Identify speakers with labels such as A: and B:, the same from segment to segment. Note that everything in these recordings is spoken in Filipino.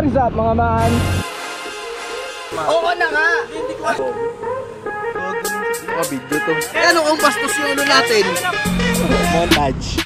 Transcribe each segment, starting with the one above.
A: What is up mga man?
B: Oo na nga!
A: Video to.
B: Eh ano kung bastos yung ano natin?
A: Montage.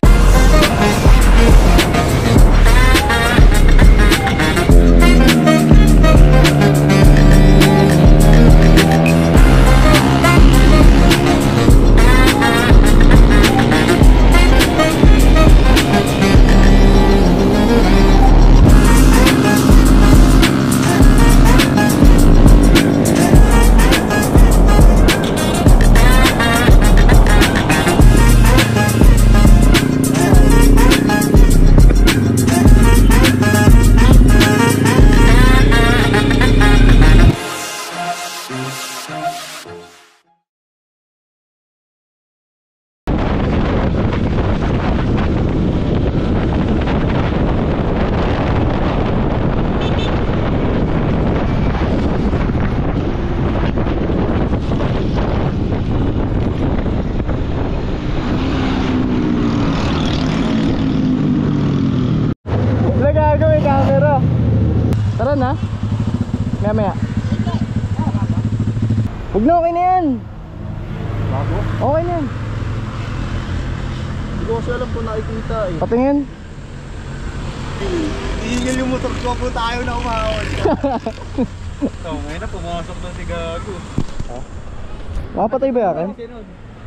A: Tara na. Maya. Huwag na, okay na yan.
B: Bago?
A: Okay na yan.
B: Hindi ko kasi alam kung nakikita eh.
A: Patingin.
B: Hihingil yung motor ko po tayo na umahon.
C: So, ngayon na pumasok na si Gago.
A: Ha? Makapatay ba yakin?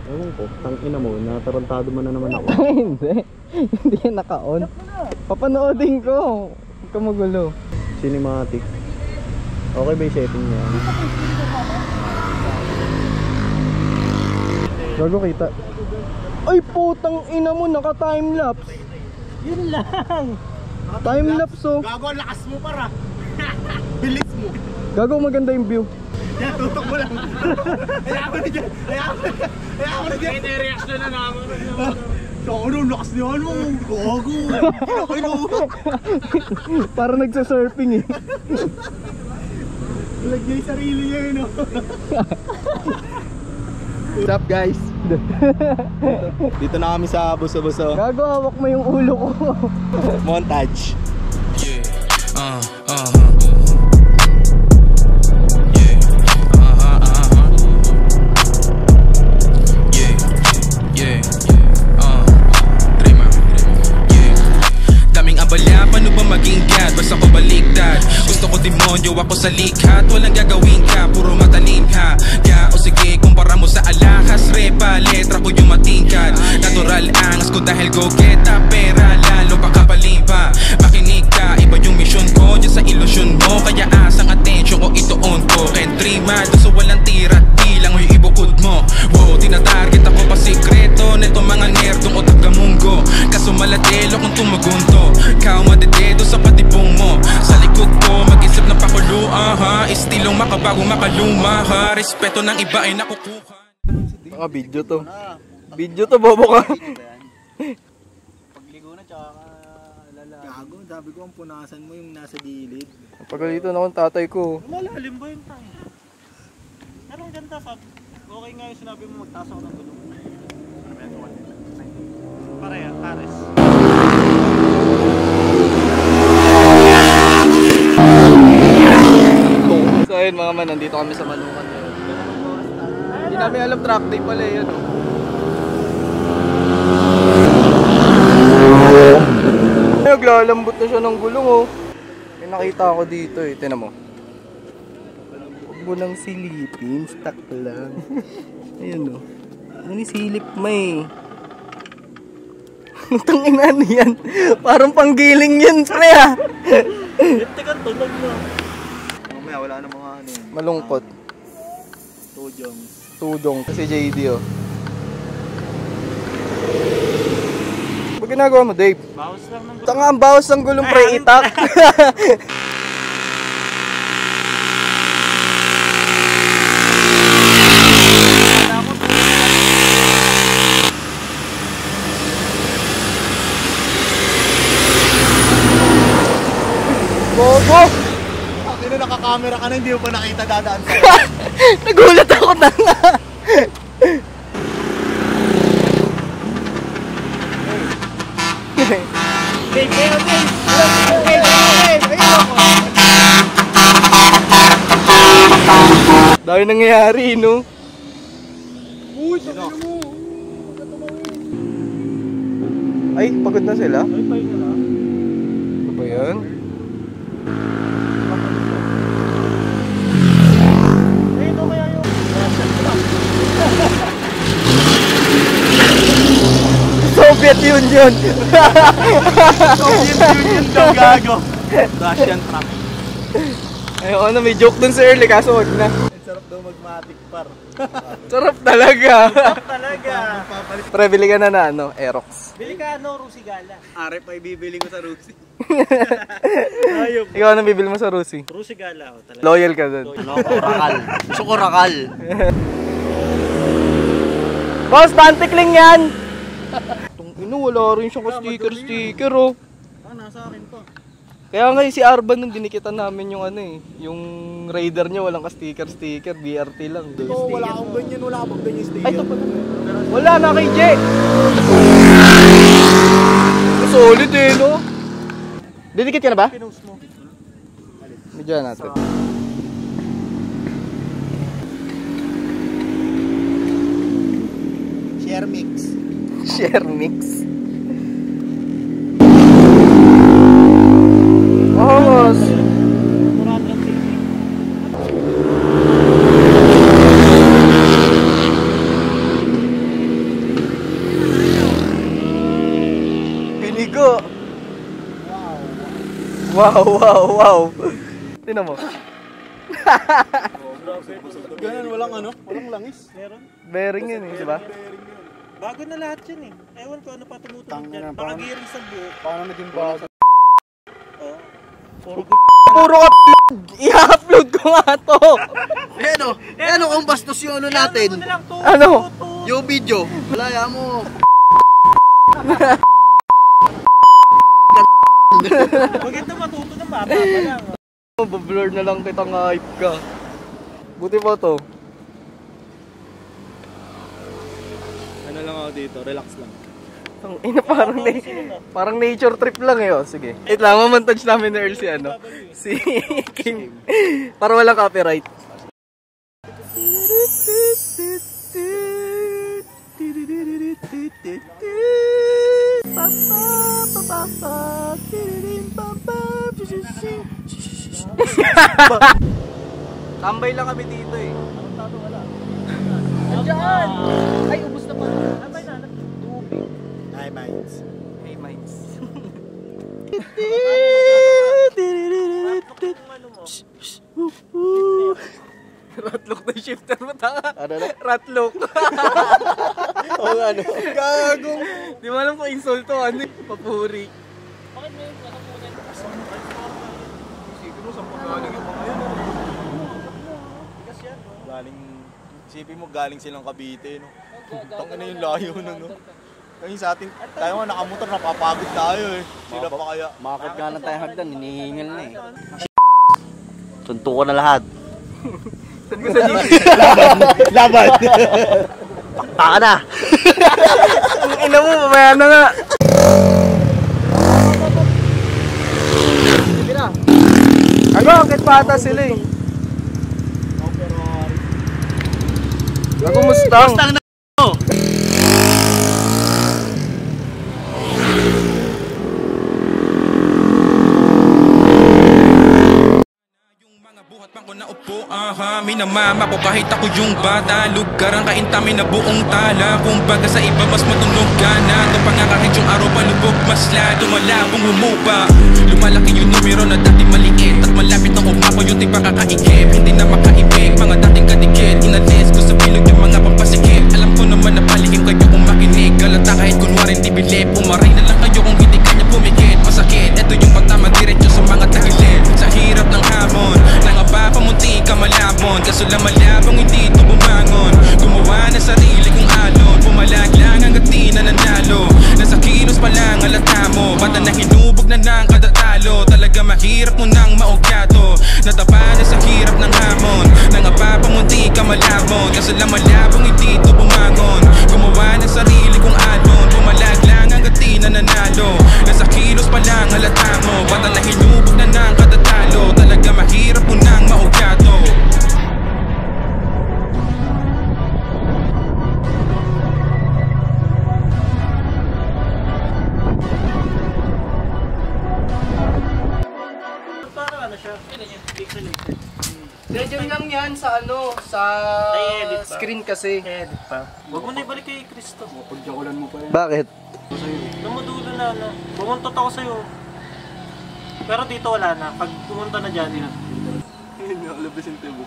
B: Ewan ko, tangina mo, natarantado mo na naman ako.
A: Hindi. Hindi yan naka-on. Papanoodin ko. Huwag ka magulo.
B: Cinematic. Okay ba yung setting niya?
A: Gago kita. Ay putang ina mo, naka-timelapse.
B: Yun lang!
A: Timelapse oh.
B: Gago, ang lakas mo para! Bilis mo!
A: Gago, maganda yung view.
B: Yan, tutok mo lang! Hayaan mo na dyan! Hayaan mo na dyan! May reaction na naman. Ano, lakas niya ano? Gago!
A: Para nagsasurfing eh.
B: Lagyan yung sarili niya yun oh.
A: What's up guys?
B: Dito na kami sa Buso-Buso.
A: Gago, hawak mo yung ulo ko.
B: Montage.
D: Yeah, paano ba maging God? Basta ko baliktad. Gusto ko demonyo, ako sa likhat. Walang gagawin ka, puro matalim ha. O sige, kumpara mo sa alahas. Repa, letra ko yung matingkad. Natural angas ko dahil go-geta. Pera, lalo pa kapalimpa. Makinig ka, iba yung mission ko. Diyan sa ilusyon mo, kaya asang atensyon ko itoon ko. Kendrima, doon sa walang tira. Tilang yung ibukod mo. Wow, tinatarget ako pa sikreto. Neto mga nerdong o taga-munggo. Kaso maladelo kung tumugunto. Kao madededo sa patibong mo. Sa likod ko, mag-isip ng pakulo. Estilong makabago makaluma ha. Respeto ng iba ay nakukuha.
A: Mga video to. Video to, bobo ka.
B: Pagligo na tsaka lalaki. Gago, sabi ko ang punasan mo yung nasa gilid.
A: Pagalitan ako ng tatay ko.
C: Malalim ba yung tayo? Anong ganda sabi? Okay nga yung sinabi mo magtaas ako ng gulong. Pareha, pares.
A: So ayun mga man, nandito kami sa Manungan ngayon. Hindi namin alam track day pala yun. Naglalambot na siya ng gulong oh. May nakita ako dito eh, tinan mo. Huwag mo nang silipin, stuck lang. Ayun oh. Ano silip may? Tangina ano yan? Parang panggiling yun pre ah.
C: Teka, tunog mo.
B: Mamaya wala na mga ano yun.
A: Malungkot. Tudong. Kasi JD oh. Ba't ginagawa mo Dave?
C: Bawas lang ng gulong.
A: Tanga ang bawas ng gulong pre, itak. Bobo!
B: Hindi na nakakamera ka na, hindi mo pa nakita dadaan sa'yo.
A: Nagulat ako na nga.
B: Dave! Ayun ako!
A: Dahil nangyayari, no?
B: Uy, sabi mo.
A: Ay, pagod na sila?
C: Ay, pahinga na.
A: Ano ba yan?
C: Eh, ito kaya yung...
A: Soviet Union!
B: Soviet Union daw gago. Russian truck.
A: Ayoko na, may joke dun sa early, kaso wag na.
B: Ang sarap daw mag-matic par.
A: Sarap talaga.
C: Talaga.
A: Pre, bili ka na ano, Aerox.
C: Bili ka ano, Rusigala.
B: Are pa ibibili ko sa Rusi.
C: Ayop.
A: Ikaw anong bibili mo sa Rusi?
C: Rusigala ako talaga.
A: Loyal ka dun.
B: Ano ko, rakal. Gusto ko rakal.
A: Boss, pantikling yan! Itong ino, wala rin siyang sticker oh.
C: Ah, nasa akin to.
A: Kaya nga si Arban nung dinikitan namin yung ano eh, yung Raider niya walang ka-sticker, BRT lang.
B: Oo, wala akong ganyan, wala akong ganyan sticker.
A: Ay, ito pa wala na kay Jay! Solid eh, no? Didikit ka na ba?
C: Pinost mo.
A: Medyo natin.
B: Share mix.
A: Share mix. Vamos!
C: 460.
A: Pinigo! Wow! Tingnan mo.
B: Ganun, walang langis.
C: Meron?
A: Bearing yun eh, di ba?
C: Bago na lahat yun eh. Ewan ko ano pa tumutunog
B: Tangina,
C: dyan. Baka
B: parang-
C: gearing sa buo.
B: Paano naging bago?
C: Oo. Puro
A: Puro ka i-upload ko nga to!
B: Ano kung bastos yung ano natin?
A: Ano?
B: Yung video. Malaya mo.
C: Bakit na matuto ng bata pa lang?
A: Bablur na lang kitang hype ka. Buti pa to.
B: Ano lang ako dito, relax lang.
A: Ang ina, parang nature trip lang eh. Oh. Sige. Wait lang, mamontage namin na Earl si ano. Si Kim. Para walang copyright. Tambay lang kami dito eh. Andiyan! Ay, ubos na pala. Tambay na.
B: Hi, Minds.
A: Hey, Minds. Ratlock na shifter mo, tanga.
B: Ano na?
A: Ratlock.
B: Oo nga, ano? Gagong.
A: Di mo alam kung insult to, ano eh. Papuri.
C: Bakit may nakapunan?
B: Isipin mo, saan pa galing yung mga yun?
C: Bigas yan.
B: Isipin mo, galing silang Cavite, no? Tangin na yung layo na, no? Kasi sa atin, tayo nga nakamotor, napapagod tayo eh. Sila pa kaya?
E: Makakit nga lang tayo hagdan, hinihingal na eh. Suntukan na lahat.
A: Saan ko sa GC?
B: Laban!
E: Taka na!
A: Ang ina mo, mamaya na nga. Ano, akit pata sila eh. Ako Mustang.
B: Mustang na
D: Buhat bang ko na upo, minamama ko kahit ako yung bata. Lugar ang kaintami na buong tala. Kumbaga sa iba mas matunog ka na. Ito pa nga kahit yung araw palubog, mas lalo malabong humupa. Lumalaki yung numero na dati maliit, at malapit na umapo yung tipa kakaikip. Hindi na makaibig, mga dating kadikit. Inalis ko sa bilog yung mga pampasikip. Alam ko naman na palikin kayo kung makinig. Galata kahit kunwari di bilip. Umaray na lang kayo kung hindi kanya pumikit. Masakit, ito yung patama diretso sa mga tagilid. Sa hirap ng hamon, papamunti ka malabon, kaso lang malabong hindi ito bumangon. Gumawa na sarili kong alon, pumalag lang hanggat di na nanalo. Nasa kilos pa lang alata mo, bata na hinubog na ng kadatalo. Talaga mahirap mo nang maugyato, natapa na sa hirap ng hamon. Nangapapamunti ka malabon, kaso lang malabong hindi ito bumangon. Gumawa na sarili kong alon, pumalag lang hanggat di na nanalo. Nasa kilos pa lang alata mo, bata na hinubog na ng kadatalo. Talaga mahirap mo nang maugyato.
C: siya. Pixelated.
A: Medium lang yan sa ano, sa
C: Ay, edit ba?
A: screen kasi.
C: Edit pa. Huwag mo na ibalik kay Cristo.
B: Pagjakulan mo pa yan.
A: Bakit?
C: Namudulo na ano. Pumuntot ako sa'yo. Pero dito wala na. Pag pumunta na dyan, yun.
B: Nakalabas yung tebo.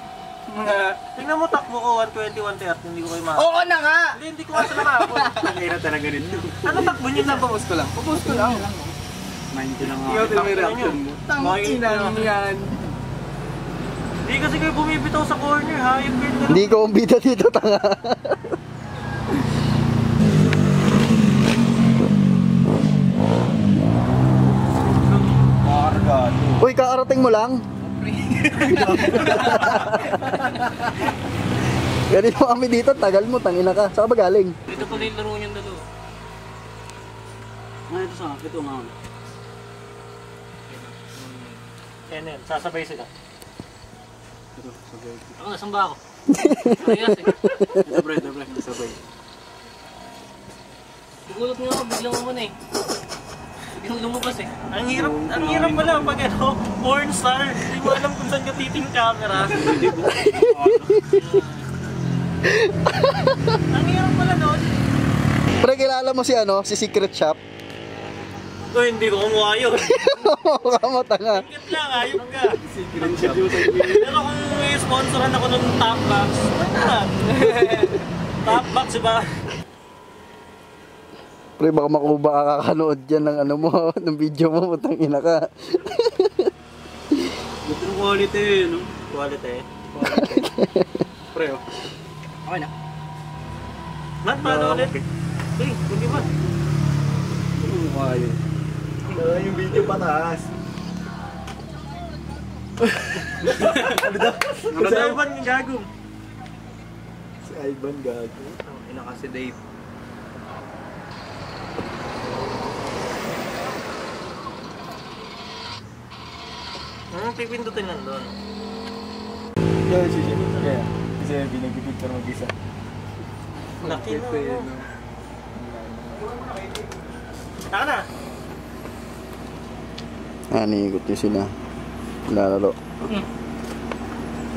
C: Tingnan mo takbo ko 120, 130. Hindi ko kayo makakapon.
A: Oo na nga!
C: Hindi ko nga sila makakapon.
B: Kaya talaga rin.
C: Ano takbo nyo na?
A: Pupus ko lang. Pupus ko lang.
B: 90 lang
A: Ikaw din may
C: Takbo
A: reaction
C: nyo.
A: mo. Tangina yan.
C: Hindi kasi kayo bumibitaw sa corner ha. Yung pin na
A: Hindi ko umbita dito, tanga.
B: Margado.
A: Uy, kaarating mo lang? Ganito kami dito, tagal mo, tangina ka. Saan ka ba galing?
C: Dito pala yung laro niyong dalawa.
B: Ano ito sa akin? Ito nga.
C: Yan yan, sasabay sila.
B: Ito, sabay.
C: Ako, nasan ba ako? Parehas eh.
B: Ito pre, sabay.
C: Sigulot nga ako, biglang ako na eh. Biglang lumabas eh. Ang hirap pala pag ano, porn star. Hindi mo alam kung saan ka titing camera. Ang hirap pala nun.
A: Pre, kilala mo si ano, si Secret Shop?
C: Uy, hindi ko kumuha yun.
A: Mukha mo, tanga.
C: Ingit lang, ayop ka. Pero kung may sponsoran ako ng top box, ano? Top box, diba?
A: Pre, baka makuha ka kakanood dyan ng ano mo, ng video mo, tangina ka.
B: Ito yung quality, no?
C: Quality.
B: Pre, oh.
C: Okay na. Mat, paano ulit? Hey, hindi ba?
B: Ano mukha yun? Yung video pataas. Ano daw?
C: Sa Ivan yung gago.
B: Si Ivan gago.
A: Ina kasi Dave.
C: Anong pipindutin nandun?
B: Kaya siya. Kaya. Kasi binag-picture mag-isa.
C: Laki na. Taka na.
A: Niikot nyo sila. Lalaro.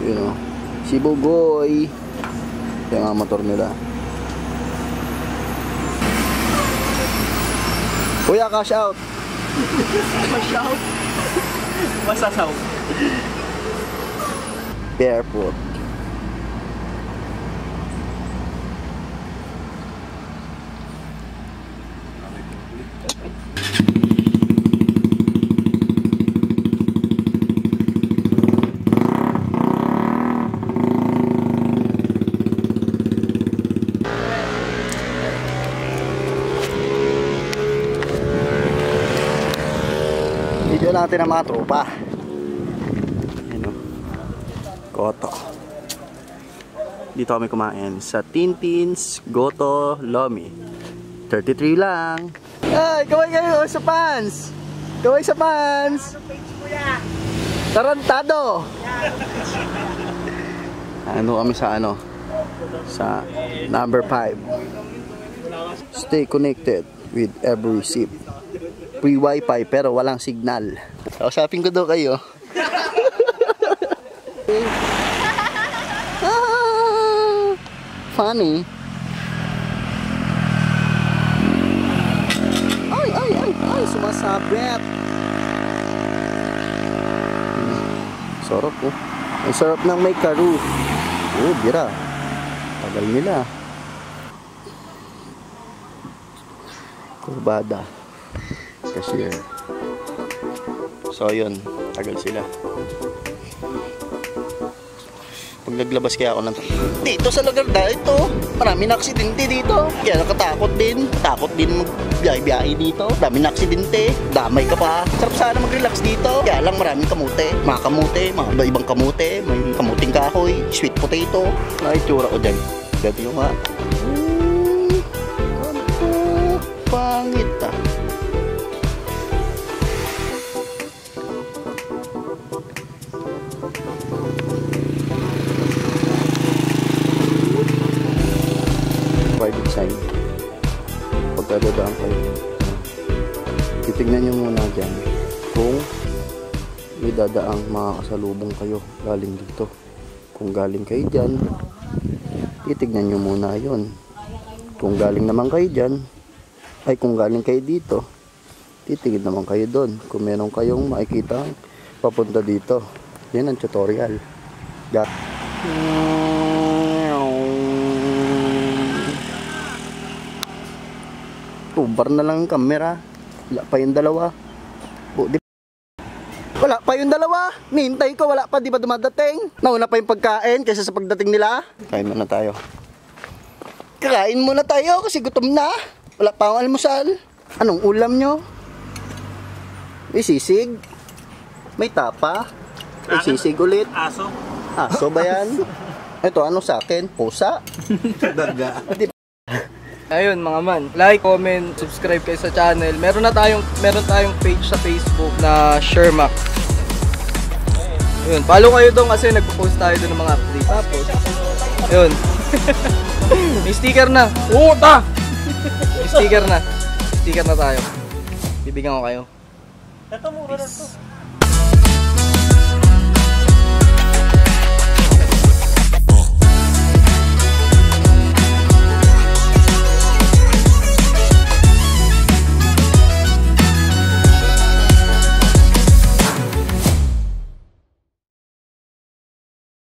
A: Yun o. Si Bugoy. Yung mga motor nila. Kuya, cash out.
B: Cash out. Masasaw.
A: Barefoot. Video natin ang mga tropa. Ayan o. Goto. Dito kami kumain sa Tintin's Goto Lomi. 33 lang. Ay, kaway kayo sa pants. Kaway sa pants. Tarantado. Ano kami sa ano? Sa number 5. Stay connected with every sip. Free wifi pero walang signal. Kausapin ko daw kayo. Funny. Ay, sumasabit. Sarap po. Ang sarap ng may karu. Oh, bira. Tagal nila. Kurbada. Cashier. So yun, tagal sila. Pag naglabas kaya ako ng dito sa lugar na ito, marami na aksidente dito. Kaya nakatakot din. Takot din magbiyahe-biyahe dito. Dami na aksidente. Damay ka pa. Sarap sana mag-relax dito. Kaya lang maraming kamute. Mga kamute, mga iba-ibang kamute. May kamuting kahoy, sweet potato. Nakitsura ko dyan. Gati yung mga pangit ah. Private sign. Pagkadadaan kayo, titignan nyo muna dyan kung may dadaang makakasalubong kayo galing dito. Kung galing kayo dyan, titignan nyo muna yon. Kung galing naman kayo dyan, ay kung galing kayo dito, titigil naman kayo doon. Kung meron kayong makikita papunta dito, yan ang tutorial. Tubar na lang ang camera. Wala pa yung dalawa. Wala pa yung dalawa. Nihintay ko, wala pa, di ba dumadating? Nauna pa yung pagkain kaysa sa pagdating nila. Kain muna tayo. Kakain muna tayo kasi gutom na. Wala pa akong almusal. Anong ulam nyo? May sisig. May tapa. May sisig ulit.
C: Aso.
A: Aso ba yan? Ito, ano sa akin? Pusa? Daga.
E: Ayun mga man, like, comment, subscribe kayo sa channel. Meron tayong page sa Facebook na Shermac. Ayun, follow kayo doon kasi nagpo-post tayo doon ng mga updates. Tapos, ayun. May sticker na. Puta! May sticker na. Sticker na tayo. Bibigyan ko kayo.
C: Ito mura na to.